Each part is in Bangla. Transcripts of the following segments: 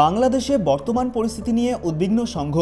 বাংলাদেশে বর্তমান পরিস্থিতি নিয়ে উদ্বিগ্ন সংঘ।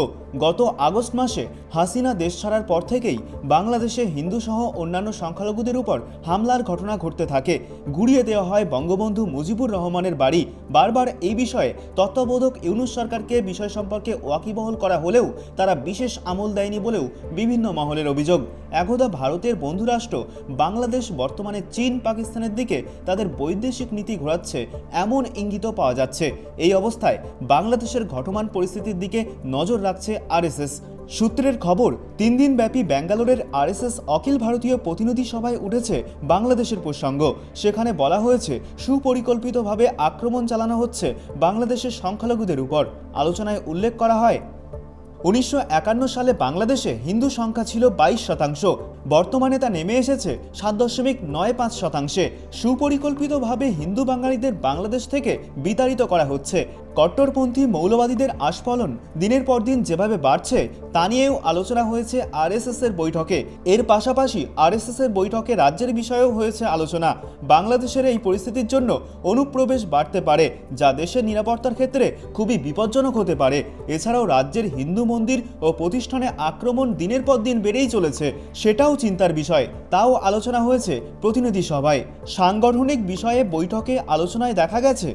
গত আগস্ট মাসে হাসিনা দেশ ছাড়ার পর থেকেই বাংলাদেশে হিন্দু সহ অন্যান্য সংখ্যালঘুদের উপর হামলার ঘটনা ঘটতে থাকে। গুড়িয়ে দেওয়া হয় বঙ্গবন্ধু মুজিবুর রহমানের বাড়ি। বারবার এই বিষয়ে তত্ত্বাবধায়ক ইউনূস সরকারকে বিষয় সম্পর্কে ওয়াকিবহাল করা হলেও তারা বিশেষ আমল দেয়নি বলেও বিভিন্ন মহলের অভিযোগ। একদা ভারতের বন্ধুরাষ্ট্র বাংলাদেশ বর্তমানে চীন পাকিস্তানের দিকে তাদের বৈদেশিক নীতি ঘোরাচ্ছে এমন ইঙ্গিতও পাওয়া যাচ্ছে। এই অবস্থায় বাংলাদেশের ঘটমান পরিস্থিতির দিকে নজর রাখছে আরএসএস। সূত্রের খবর, 3 দিনব্যাপী ব্যাঙ্গালোরের আরএসএস অখিল ভারতীয় প্রতিনিধি সভায় উঠেছে বাংলাদেশের প্রসঙ্গ। সেখানে বলা হয়েছে সুপরিকল্পিতভাবে আক্রমণ চালানো হচ্ছে বাংলাদেশের সংখ্যালঘুদের উপর। আলোচনায় উল্লেখ করা হয় 1951 সালে বাংলাদেশে হিন্দু সংখ্যা ছিল 22%, বর্তমানে তা নেমে এসেছে 7.95%। সুপরিকল্পিতভাবে হিন্দু বাঙালিদের বাংলাদেশ থেকে বিতাড়িত করা হচ্ছে। কট্টরপন্থী মৌলবাদীদের আস্ফালন দিনের পর দিন যেভাবে বাড়ছে তা নিয়েও আলোচনা হয়েছে আরএসএস এর বৈঠকে। এর পাশাপাশি আরএসএস এর বৈঠকে রাজ্যের বিষয়েও হয়েছে আলোচনা। বাংলাদেশের এই পরিস্থিতির জন্য অনুপ্রবেশ বাড়তে পারে, যা দেশের নিরাপত্তার ক্ষেত্রে খুবই বিপজ্জনক হতে পারে। এছাড়াও রাজ্যের হিন্দু মন্দির ও প্রতিষ্ঠানে আক্রমণ দিনের পর দিন বেড়েই চলেছে, সেটাও চিন্তার বিষয়। তাও আলোচনা হয়েছে প্রতিনিধি সভায়। সাংগঠনিক বিষয়ে বৈঠকে আলোচনায় দেখা গেছে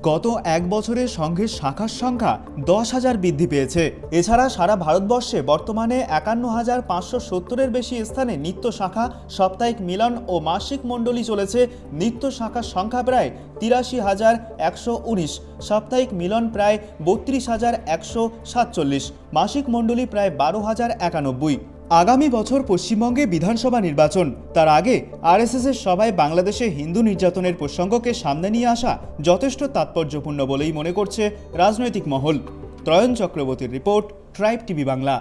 গত 1 বছরে সংঘের শাখার সংখ্যা 10,000 বৃদ্ধি পেয়েছে। এছাড়া সারা ভারতবর্ষে বর্তমানে 51,570-এর বেশি স্থানে নিত্য শাখা, সাপ্তাহিক মিলন ও মাসিক মণ্ডলী চলেছে। নিত্য শাখার সংখ্যা প্রায় 83,119, সাপ্তাহিক মিলন প্রায় 32,147, মাসিক মণ্ডলী প্রায় 12,091। আগামী বছর পশ্চিমবঙ্গে বিধানসভা নির্বাচন। তার আগে আরএসএসের সভায় বাংলাদেশে হিন্দু নির্যাতনের প্রসঙ্গকে সামনে নিয়ে আসা যথেষ্ট তাৎপর্যপূর্ণ বলেই মনে করছে রাজনৈতিক মহল। ত্রয়ন চক্রবর্তীর রিপোর্ট, ট্রাইব টিভি বাংলা।